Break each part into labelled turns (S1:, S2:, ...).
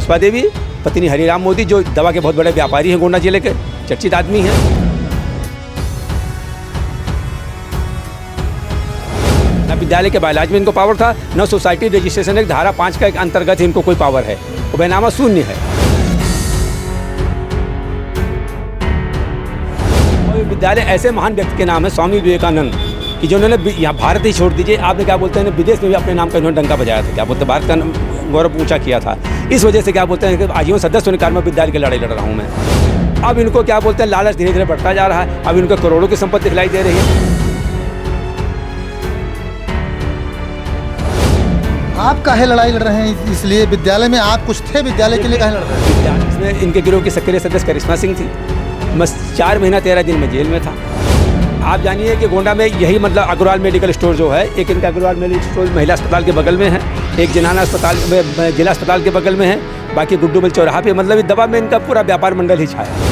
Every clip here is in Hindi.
S1: पुष्पा देवी, पत्नी हरिराम मोदी, जो दवा के बहुत बड़े व्यापारी हैं, गोंडा जिले के चर्चित आदमी हैं। न विद्यालय के बायलाज में इनको पावर था, न सोसाइटी रजिस्ट्रेशन एक्ट धारा 5 का अंतर्गत इनको कोई पावर है, वो बैनामा शून्य है। और विद्यालय ऐसे महान व्यक्ति के नाम है, स्वामी विवेकानंद, कि जो उन्होंने यहाँ भारत ही छोड़ दीजिए, आपने क्या बोलते हैं, विदेश में भी अपने नाम का इन्होंने डंका बजाया था, क्या बोलते हैं, भारत का गौरव ऊंचा किया था। इस वजह से क्या बोलते हैं कि आजीवन सदस्य होने के कारण मैं विद्यालय की लड़ाई लड़ रहा हूँ मैं। अब इनको क्या बोलते हैं, लालच धीरे धीरे बढ़ता जा रहा है, अब इनको करोड़ों की संपत्ति दिखलाई दे रही है।
S2: आप काहे लड़ाई लड़ रहे हैं? इसलिए विद्यालय में आप कुछ थे, विद्यालय के लिए काहे लड़ रहे हैं?
S1: इसमें इनके गिरोह की सक्रिय सदस्य करिश्मा सिंह थी। मैं 4 महीना 13 दिन में जेल में था। आप जानिए कि गोंडा में यही मतलब अग्रवाल मेडिकल स्टोर जो है, एक इनका अग्रवाल मेडिकल स्टोर महिला अस्पताल के बगल में है, एक जनाना अस्पताल जिला अस्पताल के बगल में है, बाकी गुड्डूबल चौराहा पे मतलब इस दवा में इनका पूरा व्यापार मंडल ही छाया है।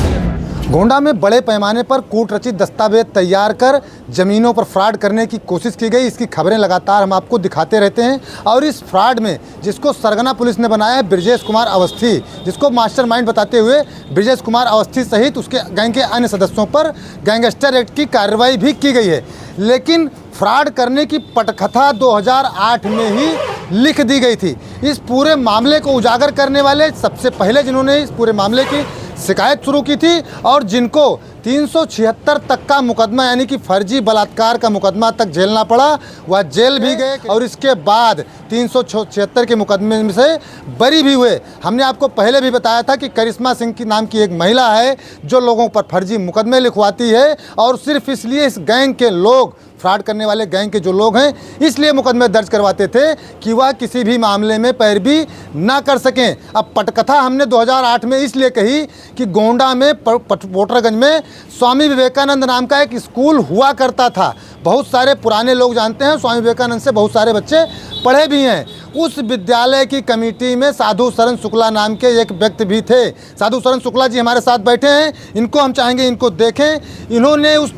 S2: गोंडा में बड़े पैमाने पर कूट रचित दस्तावेज तैयार कर ज़मीनों पर फ्रॉड करने की कोशिश की गई। इसकी खबरें लगातार हम आपको दिखाते रहते हैं। और इस फ्रॉड में जिसको सरगना पुलिस ने बनाया है, ब्रजेश कुमार अवस्थी, जिसको मास्टरमाइंड बताते हुए ब्रजेश कुमार अवस्थी सहित उसके गैंग के अन्य सदस्यों पर गैंगस्टर एक्ट की कार्रवाई भी की गई है। लेकिन फ्रॉड करने की पटकथा 2008 में ही लिख दी गई थी। इस पूरे मामले को उजागर करने वाले सबसे पहले जिन्होंने इस पूरे मामले की शिकायत शुरू की थी और जिनको 376 तक का मुकदमा यानी कि फर्जी बलात्कार का मुकदमा तक झेलना पड़ा, वह जेल भी गए और इसके बाद 376 के मुकदमे में से बरी भी हुए। हमने आपको पहले भी बताया था कि करिश्मा सिंह की नाम की एक महिला है जो लोगों पर फर्जी मुकदमे लिखवाती है और सिर्फ इसलिए इस गैंग के लोग, फ्रॉड करने वाले गैंग के जो लोग हैं, इसलिए मुकदमे दर्ज करवाते थे कि वह किसी भी मामले में पैरवी ना कर सकें। अब पटकथा हमने 2008 में इसलिए कही कि गोंडा में पोटरगंज में स्वामी विवेकानंद नाम का एक स्कूल हुआ करता था। बहुत सारे पुराने लोग जानते हैं, स्वामी विवेकानंद से बहुत सारे बच्चे पढ़े भी हैं। उस विद्यालय की कमेटी में साधु शरण शुक्ला नाम के एक व्यक्ति भी थे। साधु शरण शुक्ला जी हमारे साथ बैठे हैं, इनको हम चाहेंगे इनको देखें। इन्होंने उस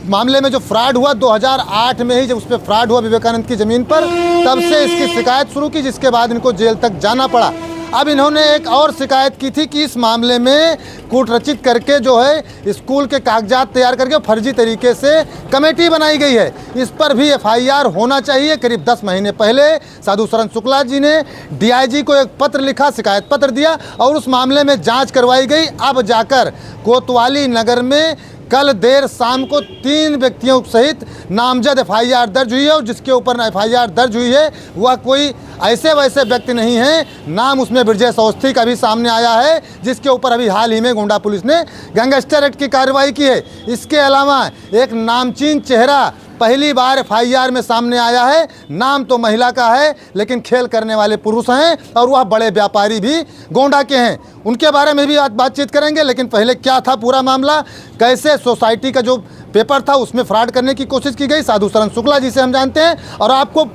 S2: मामले में जो फ्रॉड हुआ 2008 में ही, जब उस पर फ्रॉड हुआ विवेकानंद की ज़मीन पर, तब से इसकी शिकायत शुरू की, जिसके बाद इनको जेल तक जाना पड़ा। अब इन्होंने एक और शिकायत की थी कि इस मामले में कूटरचित करके जो है स्कूल के कागजात तैयार करके फर्जी तरीके से कमेटी बनाई गई है। इस पर भी FIR होना चाहिए। करीब 10 महीने पहले साधु शरण शुक्ला जी ने DIG को एक पत्र लिखा, शिकायत पत्र दिया और उस मामले में जांच करवाई गई। अब जाकर कोतवाली नगर में कल देर शाम को 3 व्यक्तियों सहित नामजद FIR दर्ज हुई है और जिसके ऊपर FIR दर्ज हुई है वह कोई ऐसे वैसे व्यक्ति नहीं है। नाम उसमें ब्रजेश अवस्थी का भी सामने आया है, जिसके ऊपर अभी हाल ही में गोंडा पुलिस ने गैंगस्टर एक्ट की कार्रवाई की है। इसके अलावा एक नामचीन चेहरा पहली बार FIR में सामने आया है। नाम तो महिला का है लेकिन खेल करने वाले पुरुष हैं और वह बड़े व्यापारी भी गोंडा के हैं। उनके बारे में भी आज बातचीत करेंगे। लेकिन पहले क्या था पूरा मामला, कैसे सोसाइटी का जो पेपर था उसमें फ्रॉड करने की कोशिश की गई, साधु शरण शुक्ला जी से हम जानते हैं और आपको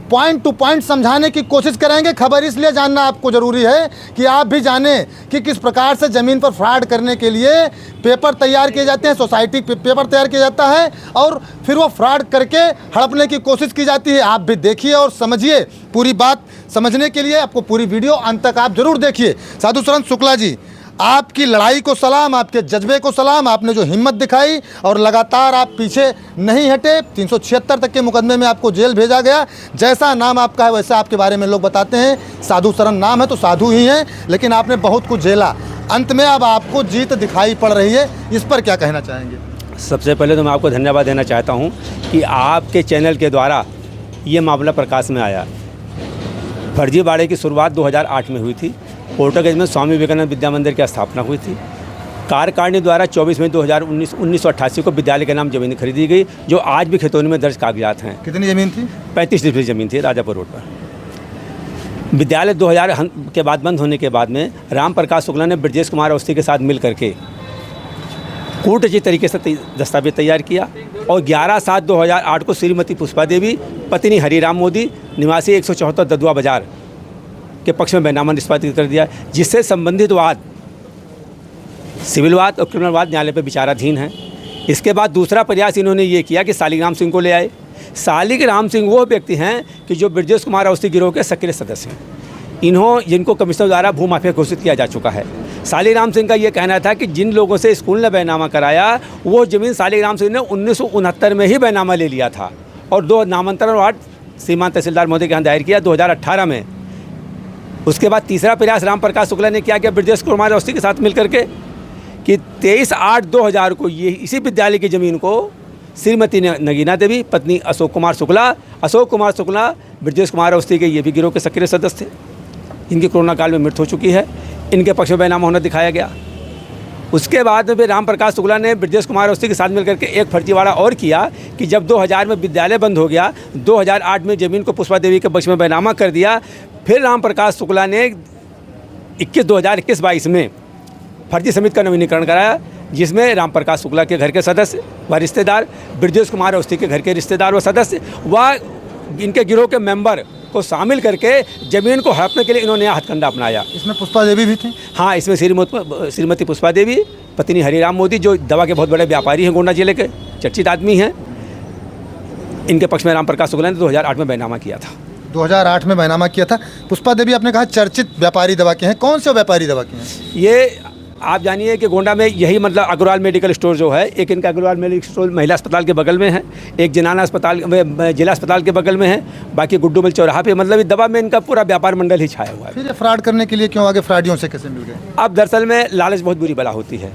S2: पॉइंट टू पॉइंट समझाने की कोशिश करेंगे। खबर इसलिए जानना आपको ज़रूरी है कि आप भी जानें कि किस प्रकार से ज़मीन पर फ्रॉड करने के लिए पेपर तैयार किए जाते हैं, सोसाइटी पेपर तैयार किया जाता है और फिर वो फ्रॉड करके हड़पने की कोशिश की जाती है। आप भी देखिए और समझिए। पूरी बात समझने के लिए आपको पूरी वीडियो अंत तक आप ज़रूर देखिए। साधु शरण शुक्ला जी, आपकी लड़ाई को सलाम, आपके जज्बे को सलाम। आपने जो हिम्मत दिखाई और लगातार आप पीछे नहीं हटे। 376 तक के मुकदमे में आपको जेल भेजा गया। जैसा नाम आपका है वैसा आपके बारे में लोग बताते हैं। साधु शरण नाम है तो साधु ही हैं, लेकिन आपने बहुत कुछ झेला। अंत में अब आपको जीत दिखाई पड़ रही है, इस पर क्या कहना चाहेंगे?
S1: सबसे पहले तो मैं आपको धन्यवाद देना चाहता हूँ कि आपके चैनल के द्वारा ये मामला प्रकाश में आया। फर्जीवाड़े की शुरुआत 2008 में हुई थी। पोटरगंज में स्वामी विवेकानंद विद्या मंदिर की स्थापना हुई थी। कार्यकारिणी द्वारा 24 मई 1988 को विद्यालय के नाम ज़मीन खरीदी गई, जो आज भी खतौनी में दर्ज कागजात हैं।
S2: कितनी ज़मीन थी?
S1: 35 डिसमिल ज़मीन थी राजापुर रोड पर। विद्यालय 2000 के बाद बंद होने के बाद में राम प्रकाश शुक्ला ने ब्रजेश कुमार अवस्थी के साथ मिल करके कूटरचित तरीके से दस्तावेज तैयार किया और 11/7/2008 को श्रीमती पुष्पा देवी, पत्नी हरिराम मोदी, निवासी 174 ददुआ बाजार के पक्ष में बैनामा निष्पादित कर दिया, जिससे संबंधित वाद सिविल वाद और क्रिमिनल वाद न्यायालय पर विचाराधीन है। इसके बाद दूसरा प्रयास इन्होंने ये किया कि शालिग्राम सिंह को ले आए। शालिग्राम सिंह वो व्यक्ति हैं कि जो ब्रजेश कुमार अवस्थी गिरोह के सक्रिय सदस्य हैं। जिनको कमिश्नर द्वारा भू माफिया घोषित किया जा चुका है। सालीराम सिंह का ये कहना था कि जिन लोगों से स्कूल ने बैनामा कराया वो ज़मीन सालीराम सिंह ने 1969 में ही बैनामा ले लिया था और 2 नामांतरण वार्ड सीमांत तहसीलदार महोदय के यहाँ दायर किया 2018 में। उसके बाद तीसरा प्रयास राम प्रकाश शुक्ला ने क्या किया ब्रजेश कुमार अवस्थी के साथ मिलकर के कि 23/8/2000 को ये इसी विद्यालय की ज़मीन को श्रीमती नगीना देवी पत्नी अशोक कुमार शुक्ला ब्रजेश कुमार अवस्थी के ये भी गिरोह के सक्रिय सदस्य थे। इनकी कोरोना काल में मृत्यु हो चुकी है। इनके पक्ष में बैनामा होना दिखाया गया। उसके बाद में फिर राम प्रकाश शुक्ला ने ब्रजेश कुमार अवस्थी के साथ मिलकर के एक फर्जीवाड़ा और किया कि जब 2000 में विद्यालय बंद हो गया, 2008 में ज़मीन को पुष्पा देवी के पक्ष में बैनामा कर दिया। फिर राम प्रकाश शुक्ला ने 2021-22 में फर्जी समिति का नवीनीकरण कराया, जिसमें राम प्रकाश शुक्ला के घर के सदस्य व रिश्तेदार, ब्रजेश कुमार अवस्थी के घर के रिश्तेदार व सदस्य व इनके गिरोह के मेंबर को शामिल करके ज़मीन को हड़पने के लिए इन्होंने हथकंडा अपनाया।
S2: इसमें पुष्पा देवी भी थी?
S1: हाँ, इसमें श्रीमती पुष्पा देवी पत्नी हरिराम मोदी जो दवा के बहुत बड़े व्यापारी हैं, गोंडा जिले के चर्चित आदमी हैं। इनके पक्ष में राम प्रकाश शुक्ला ने 2008 में बैनामा किया था।
S2: 2008 में बैनामा किया था। पुष्पा देवी आपने कहा चर्चित व्यापारी दवा के हैं, कौन से व्यापारी दवा के हैं?
S1: ये आप जानिए कि गोंडा में यही मतलब अग्रवाल मेडिकल स्टोर जो है, एक इनका अग्रवाल मेडिकल स्टोर महिला अस्पताल के बगल में है, एक जिला अस्पताल के बगल में है, बाकी गुड्डू मिल चौराहा पे मतलब दवा में इनका पूरा व्यापार मंडल ही छाया हुआ है।
S2: फिर ये फ्रॉड करने के लिए क्यों आगे, फ्रॉडियों से कैसे मिल गए?
S1: अब दरअसल में लालच बहुत बुरी बला होती है।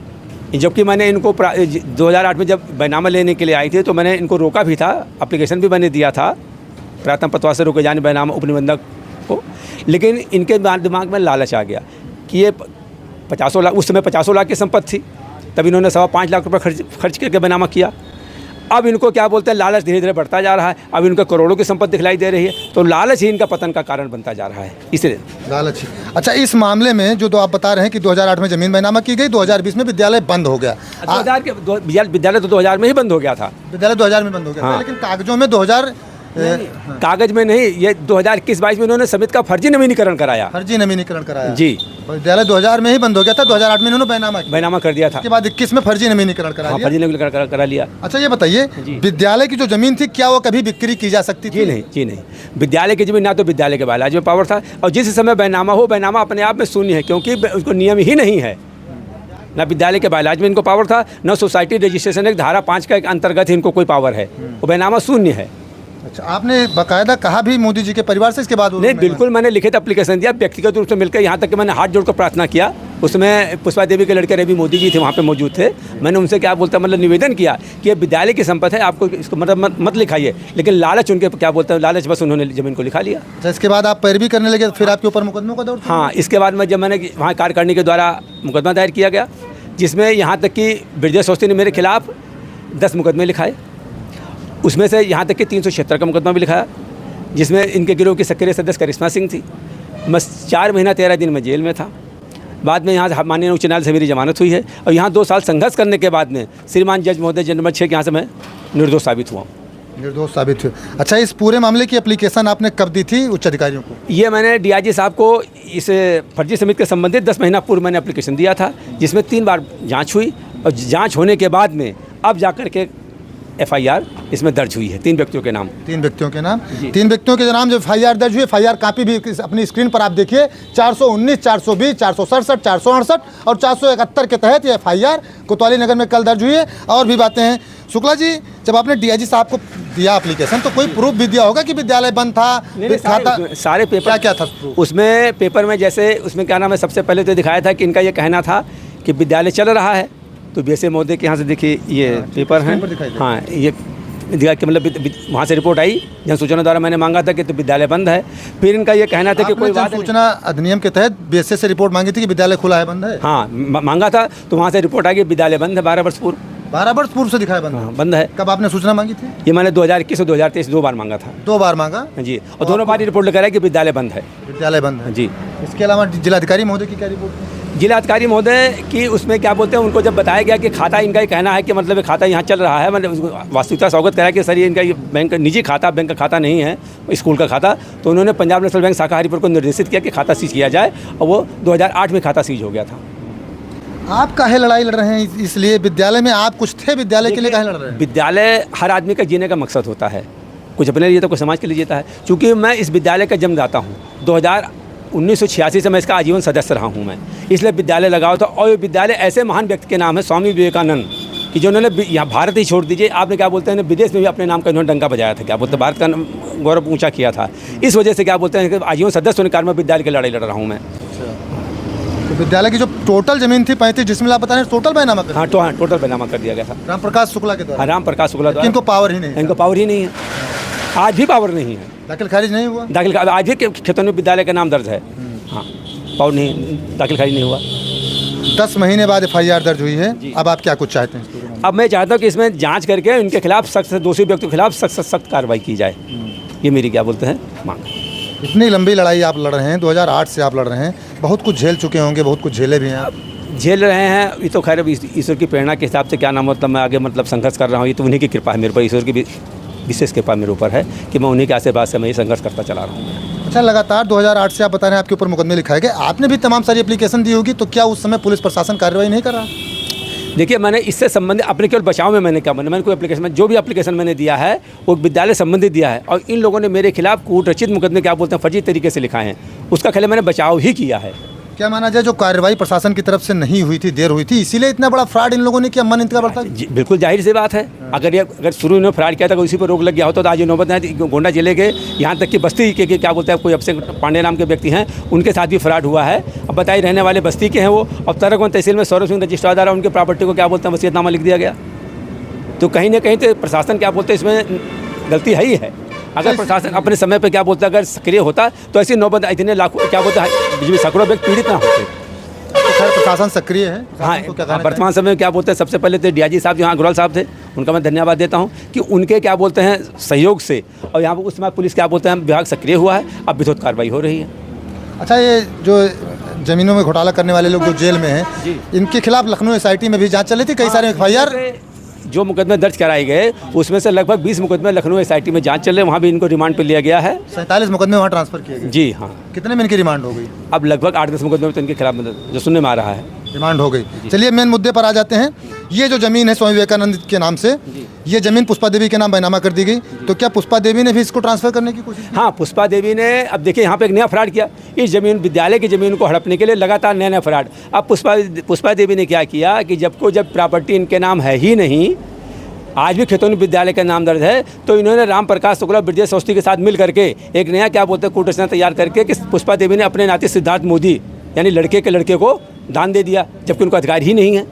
S1: जबकि मैंने इनको 2008 में जब बैनामा लेने के लिए आई थी तो मैंने इनको रोका भी था, एप्लीकेशन भी मैंने दिया था प्राथमिक पतवा से रोके जाने बैनामा उपनिबंधक को, लेकिन इनके दिमाग में लालच आ गया कि ये 50 लाख, उस समय 50 लाख की संपत्ति थी, तब इन्होंने 5.25 लाख रुपये खर्च करके बैनामा किया। अब इनको क्या बोलते हैं, लालच धीरे धीरे बढ़ता जा रहा है। अब इनको करोड़ों की संपत्ति दिखलाई दे रही है, तो लालच ही इनका पतन का कारण बनता जा रहा है, इसलिए
S2: लालच ही। अच्छा, इस मामले में जो आप बता रहे हैं कि 2008 में ज़मीन बैनामा की गई, 2020 में विद्यालय बंद हो गया।
S1: विद्यालय तो 2000 में ही बंद हो गया था।
S2: विद्यालय 2000 में बंद हो गया था, लेकिन कागजों में 2000
S1: कागज में नहीं, ये 2021-22 में इन्होंने समिति का फर्जी नवीनीकरण कराया।
S2: फर्जी नवीनीकरण कराया
S1: जी।
S2: विद्यालय 2000 में ही बंद हो गया था, 2008 में इन्होंने बैनामा
S1: कर दिया था।
S2: उसके बाद 21 में फर्जी नवीनीकरण करा लिया।
S1: फर्जी नवीनीकरण करा लिया।
S2: अच्छा, ये बताइए विद्यालय की जो जमीन थी क्या वो कभी बिक्री की जा सकती थी?
S1: जी नहीं। विद्यालय की जमीन ना तो विद्यालय के बायलॉज में पावर था, और जिस समय बैनामा हो, बैनामा अपने आप में शून्य है, क्योंकि उसको नियम ही नहीं है। ना विद्यालय के बायलॉज में इनको पावर था, न सोसाइटी रजिस्ट्रेशन एक धारा 5 का अंतर्गत ही इनको कोई पावर है। वो बैनामा शून्य है।
S2: अच्छा, आपने बाकायदा कहा भी मोदी जी के परिवार से इसके बाद?
S1: नहीं, बिल्कुल मैंने लिखित एप्लीकेशन दिया, व्यक्तिगत रूप से मिलकर, यहाँ तक कि मैंने हाथ जोड़कर प्रार्थना किया। उसमें पुष्पा देवी के लड़के रवि मोदी जी थे, वहाँ पे मौजूद थे। मैंने उनसे क्या बोलता मतलब निवेदन किया कि ये विद्यालय की संपत्ति है, आपको इसको मतलब मत लिखाइए, लेकिन लालच उनके क्या बोलते हैं, लालच बस उन्होंने ज़मीन को लिखा लिया।
S2: अच्छा, इसके बाद आप पैरवी करने लगे, फिर आपके ऊपर मुकदमों का दौर?
S1: हाँ, इसके बाद में जब मैंने वहाँ कार्यकारिणी के द्वारा मुकदमा दायर किया गया, जिसमें यहाँ तक कि ब्रजेश अवस्थी ने मेरे खिलाफ 10 मुकदमे लिखाए। उसमें से यहाँ तक कि 376 का मुकदमा भी लिखाया, जिसमें इनके गिरोह की सक्रिय सदस्य करिश्मा सिंह थी। मैं 4 महीना 13 दिन में जेल में था। बाद में यहाँ माननीय उच्च न्यायालय से मेरी जमानत हुई है, और यहाँ 2 साल संघर्ष करने के बाद में श्रीमान जज महोदय जज नंबर 6 के यहाँ से मैं निर्दोष साबित हुआ।
S2: निर्दोष साबित हुए। अच्छा, इस पूरे मामले की एप्लीकेशन आपने कब दी थी उच्च अधिकारियों को?
S1: ये मैंने डीआईजी साहब को इस फर्जी समिति के संबंधित 10 महीना पूर्व मैंने एप्लीकेशन दिया था, जिसमें 3 बार जाँच हुई, और जाँच होने के बाद में अब जाकर के FIR इसमें दर्ज हुई है 3 व्यक्तियों के नाम।
S2: 3 व्यक्तियों के नाम? 3 व्यक्तियों के नाम जो FIR दर्ज हुई, FIR कापी भी अपनी स्क्रीन पर आप देखिए। 419, 420, 467, 468 और 471 के तहत ये FIR कोतवाली नगर में कल दर्ज हुई है। और भी बातें हैं। शुक्ला जी, जब आपने DIG साहब को दिया एप्लीकेशन तो कोई प्रूफ भी दिया होगा कि विद्यालय बंद था?
S1: सारे पेपर क्या था उसमें? पेपर में जैसे उसमें क्या नाम है, सबसे पहले तो दिखाया था कि इनका ये कहना था कि विद्यालय चल रहा है, तो BSA महोदय के यहाँ से देखिए ये पेपर हैं। हाँ, ये दिखा कि मतलब वहाँ से रिपोर्ट आई, जन सूचना द्वारा मैंने मांगा था कि तो विद्यालय बंद है। फिर इनका ये कहना था कि कोई बात
S2: सूचना अधिनियम के तहत BSA से रिपोर्ट मांगी थी कि विद्यालय खुला है, बंद है?
S1: हाँ, मांगा था, तो वहाँ से रिपोर्ट आ गई विद्यालय बंद है। 12 वर्ष पूर्व
S2: 12 वर्ष पूर्व से दिखाया बंद है?
S1: हाँ, बंद है।
S2: कब आपने सूचना मांगी थी?
S1: ये मैंने 2021 और 2023 2 बार मांगा था।
S2: 2 बार मांगा
S1: जी, और दोनों बार रिपोर्ट लेकर आए कि विद्यालय बंद है।
S2: विद्यालय बंद है
S1: जी।
S2: इसके अलावा जिलाधिकारी महोदय की क्या रिपोर्ट?
S1: जिलाधिकारी महोदय की उसमें क्या बोलते हैं, उनको जब बताया गया कि खाता, इनका ये कहना है कि मतलब खाता यहाँ चल रहा है, मैंने उसको वास्तविकता से अवगत कराया कि सर ये इनका ये बैंक का निजी खाता, बैंक का खाता नहीं है, स्कूल का खाता। तो उन्होंने पंजाब नेशनल बैंक शाखा हरिपुर को निर्देशित किया कि खाता सीज किया जाए, और वो 2008 में खाता सीज हो गया था।
S2: आप काहे लड़ाई लड़ रहे हैं? इसलिए विद्यालय में आप कुछ थे, विद्यालय के लिए काहे लड़ रहे हैं?
S1: विद्यालय हर आदमी का जीने का मकसद होता है, कुछ अपने लिए तो कुछ समाज के लिए जीता है। चूँकि मैं इस विद्यालय का जन्मदाता हूँ। 1986 से मैं इसका आजीवन सदस्य रहा हूँ मैं, इसलिए विद्यालय लगाओ था। और ये विद्यालय ऐसे महान व्यक्ति के नाम है, स्वामी विवेकानंद, कि जो उन्होंने यहाँ भारत ही छोड़ दीजिए, आपने क्या बोलते हैं विदेश में भी अपने नाम का इन्होंने डंका बजाया था, क्या बोलते हैं भारत का गौरव ऊंचा किया था। इस वजह से क्या बोलते हैं कि आजीवन सदस्य होने के कारण मैं विद्यालय की लड़ाई लड़ रहा हूँ मैं।
S2: तो विद्यालय की जो टोटल जमीन थी 35 जिसमें आप बता रहे हैं टोटल बैनामा कर
S1: हाँ, टोटल बैनामा कर दिया गया था
S2: राम प्रकाश शुक्ला के द्वारा।
S1: हाँ, राम प्रकाश शुक्ला द्वारा।
S2: इनको पावर ही नहीं है,
S1: इनको पावर ही नहीं है, आज भी पावर नहीं है।
S2: दाखिल खारिज नहीं हुआ,
S1: दाखिल आज भी खेतन विद्यालय का नाम दर्ज है। हाँ, पावर नहीं, दाखिल खारिज नहीं हुआ।
S2: 10 महीने बाद FIR दर्ज हुई है। अब आप क्या कुछ चाहते हैं?
S1: अब मैं चाहता हूँ कि इसमें जांच करके इनके खिलाफ सख्त से दोषी व्यक्तियों के खिलाफ सख्त कार्रवाई की जाए। ये मेरी क्या बोलते हैं मांग।
S2: इतनी लंबी लड़ाई आप लड़ रहे हैं, 2008 से आप लड़ रहे हैं, बहुत कुछ झेल चुके होंगे, बहुत कुछ झेले भी हैं आप।
S1: झेल रहे हैं, ये तो खैर ईश्वर की प्रेरणा के हिसाब से क्या नाम मतलब मैं आगे मतलब संघर्ष कर रहा हूँ। ये तो उन्हीं की कृपा है मेरे ऊपर, ईश्वर की विशेष कृपा मेरे ऊपर है कि मैं उन्हीं के आशीर्वाद से मैं ये संघर्ष करता चला रहा हूँ।
S2: अच्छा, लगातार 2008 से आप बता रहे हैं आपके ऊपर मुकदमे लिखाए गए, आपने भी तमाम सारी एप्लीकेशन दी होगी, तो क्या उस समय पुलिस प्रशासन कार्रवाई नहीं कर रहा?
S1: देखिए, मैंने इससे संबंधित अपने केवल बचाव में मैंने क्या मैंने कोई एप्लीकेशन में जो भी एप्लीकेशन मैंने दिया है वो विद्यालय संबंधित दिया है, और इन लोगों ने मेरे खिलाफ कूट रचित मुकदमे क्या बोलते हैं फर्जी तरीके से लिखाए हैं, उसका खेल मैंने बचाव ही किया है।
S2: क्या माना जाए जो कार्रवाई प्रशासन की तरफ से नहीं हुई थी, देर हुई थी, इसीलिए इतना बड़ा फ्रॉड इन लोगों ने किया? मन इनका बढ़ता है।
S1: बिल्कुल जाहिर सी बात है, अगर शुरू इन्होंने फ्रॉड किया था, उसी पर रोक लग गया होता तो आज ये नौबत नहीं। गोंडा जिले के यहाँ तक कि बस्ती के क्या बोलते हैं कोई अभिषेक पांडे नाम के व्यक्ति हैं, उनके साथ भी फ्रॉड हुआ है। अब बताइए, रहने वाले बस्ती के हैं वो, और तरकवन तहसील में सौरभ सिंह रजिस्ट्रार द्वारा उनके प्रॉपर्टी को क्या बोलते हैं वसीयतनामा लिख दिया गया। तो कहीं ना कहीं तो प्रशासन क्या बोलते हैं इसमें गलती है ही है। अगर प्रशासन अपने समय पर क्या बोलता है अगर सक्रिय होता तो ऐसी नौबत इतने लाखों क्या बोलता है सैकड़ों व्यक्ति पीड़ित ना होते।
S2: तो खैर प्रशासन सक्रिय है।
S1: हाँ, वर्तमान समय में क्या बोलते हैं सबसे पहले तो DIG साहब जो यहाँ अग्रवाल साहब थे, उनका मैं धन्यवाद देता हूँ कि उनके क्या बोलते हैं सहयोग से, और यहाँ पर उस समय पुलिस क्या बोलते हैं विभाग सक्रिय हुआ है, अब विधिवत कार्रवाई हो रही है।
S2: अच्छा, ये जो ज़मीनों में घोटाला करने वाले लोग जो जेल में हैं, इनके खिलाफ लखनऊ SIT में भी जांच चली थी, कई सारे FIR
S1: जो मुकदमे दर्ज कराए गए उसमें से लगभग 20 मुकदमे लखनऊ SIT में जांच चल रहे, वहाँ भी इनको रिमांड पे लिया गया है।
S2: 47 मुकदमे वहाँ ट्रांसफर किए गए।
S1: जी हाँ।
S2: कितने में इनकी रिमांड हो गई?
S1: अब लगभग 8-10 मुकदमे तो इनके खिलाफ जो सुनने में आ रहा है
S2: रिमांड हो गई। चलिए मेन मुद्दे पर आ जाते हैं। ये जो ज़मीन है स्वामी विवेकानंद के नाम से, ये ज़मीन पुष्पा देवी के नाम बैनामा कर दी गई, तो क्या पुष्पा देवी ने भी इसको ट्रांसफ़र करने की कोशिश की?
S1: हाँ, पुष्पा देवी ने, अब देखिए यहाँ पे एक नया फ्रॉड किया, इस जमीन विद्यालय की ज़मीन को हड़पने के लिए लगातार नया फ्रॉड। अब पुष्पा देवी ने क्या किया कि जब प्रॉपर्टी इनके नाम है ही नहीं, आज भी खेतौनी विद्यालय का नाम दर्ज है, तो इन्होंने राम प्रकाश शुक्ला ब्रजेश अवस्थी के साथ मिल करके एक नया क्या बोलते हैं कूट रचना तैयार करके कि पुष्पा देवी ने अपने नाते सिद्धार्थ मोदी यानी लड़के के लड़के को दान दे दिया, जबकि उनको अधिकार ही नहीं है।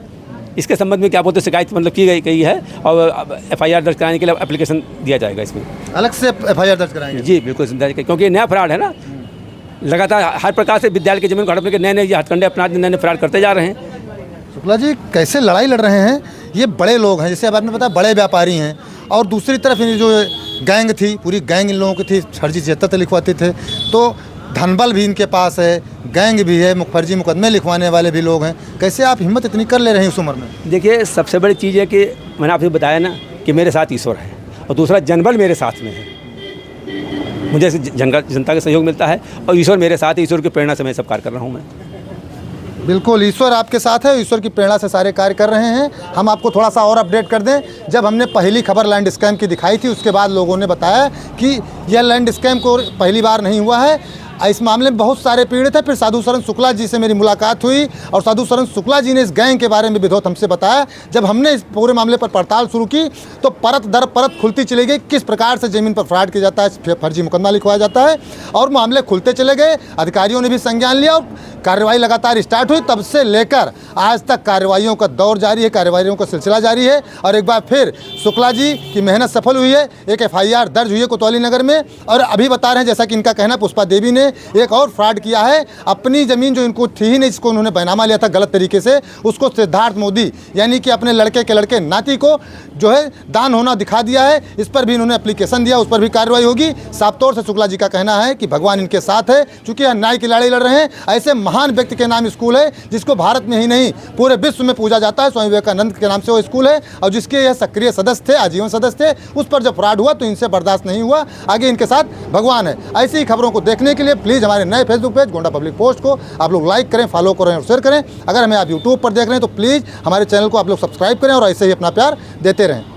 S1: इसके संबंध में क्या बोलते हैं शिकायत मतलब की गई है, और FIR दर्ज कराने के लिए एप्लीकेशन दिया जाएगा इसमें।
S2: अलग से FIR दर्ज कराएंगे?
S1: जी बिल्कुल, क्योंकि ये नया फ्रॉड है ना, लगातार हर प्रकार से विद्यालय की जमीन को हड़पने के नए ये हथकंडे अपना नए फ्रॉड करते जा रहे हैं।
S2: शुक्ला जी, कैसे लड़ाई लड़ रहे हैं? ये बड़े लोग हैं, जैसे अब आपने बताया बड़े व्यापारी हैं, और दूसरी तरफ इन जो गैंग थी, पूरी गैंग इन लोगों की थी, फर्जी जहत लिखवाते थे, तो धनबल भी इनके पास है, गैंग भी है, फर्जी मुकदमे लिखवाने वाले भी लोग हैं। कैसे आप हिम्मत इतनी कर ले रहे हैं उस उम्र में?
S1: देखिए, सबसे बड़ी चीज़ है कि मैंने आपसे बताया ना कि मेरे साथ ईश्वर है, और दूसरा जनबल मेरे साथ में है, मुझे जनता का सहयोग मिलता है, और ईश्वर मेरे साथ है, ईश्वर की प्रेरणा से मैं सब कार्य कर रहा हूँ मैं।
S2: बिल्कुल, ईश्वर आपके साथ है, ईश्वर की प्रेरणा से सारे कार्य कर रहे हैं। हम आपको थोड़ा सा और अपडेट कर दें, जब हमने पहली खबर लैंड स्कैम की दिखाई थी, उसके बाद लोगों ने बताया कि यह लैंड स्कैम को पहली बार नहीं हुआ है, इस मामले में बहुत सारे पीड़ित हैं। फिर साधु शरण शुक्ला जी से मेरी मुलाकात हुई, और साधु शरण शुक्ला जी ने इस गैंग के बारे में विधिवत हमसे बताया। जब हमने इस पूरे मामले पर पड़ताल शुरू की तो परत दर परत खुलती चली गई, किस प्रकार से ज़मीन पर फ्रॉड किया जाता है, फर्जी मुकदमा लिखवाया जाता है, और मामले खुलते चले गए। अधिकारियों ने भी संज्ञान लिया और कार्रवाई लगातार स्टार्ट हुई। तब से लेकर आज तक कार्रवाइयों का दौर जारी है, कार्रवाइयों का सिलसिला जारी है, और एक बार फिर शुक्ला जी की मेहनत सफल हुई है। एक FIR दर्ज हुई है कोतवाली नगर में, और अभी बता रहे हैं जैसा कि इनका कहना, पुष्पा देवी ने एक और फ्रॉड किया है। अपनी ज़मीन जो इनको थी ही नहीं, जिसको उन्होंने बैनामा लिया था गलत तरीके से, उसको सिद्धार्थ मोदी यानी कि अपने लड़के के लड़के नाती को जो है दान होना दिखा दिया है। इस पर भी इन्होंने एप्लीकेशन दिया, उस पर भी कार्रवाई होगी। साफ तौर से शुक्ला जी का कहना है कि भगवान इनके साथ है, चूँकि यह न्याय की लड़ाई लड़ रहे हैं। ऐसे महान व्यक्ति के नाम स्कूल है जिसको भारत में ही नहीं पूरे विश्व में पूजा जाता है, स्वामी विवेकानंद के नाम से वो स्कूल है, और जिसके यह सक्रिय सदस्य थे, आजीवन सदस्य थे। उस पर जब फ्रॉड हुआ तो इनसे बर्दाश्त नहीं हुआ, आगे इनके साथ भगवान है। ऐसी ही खबरों को देखने के लिए प्लीज़ हमारे नए Facebook page Gonda public post को आप लोग लाइक करें, फॉलो करें और शेयर करें। अगर हमें आप यूट्यूब पर देख रहे हैं तो प्लीज़ हमारे चैनल को आप लोग सब्सक्राइब करें और ऐसे ही अपना प्यार देते रहें।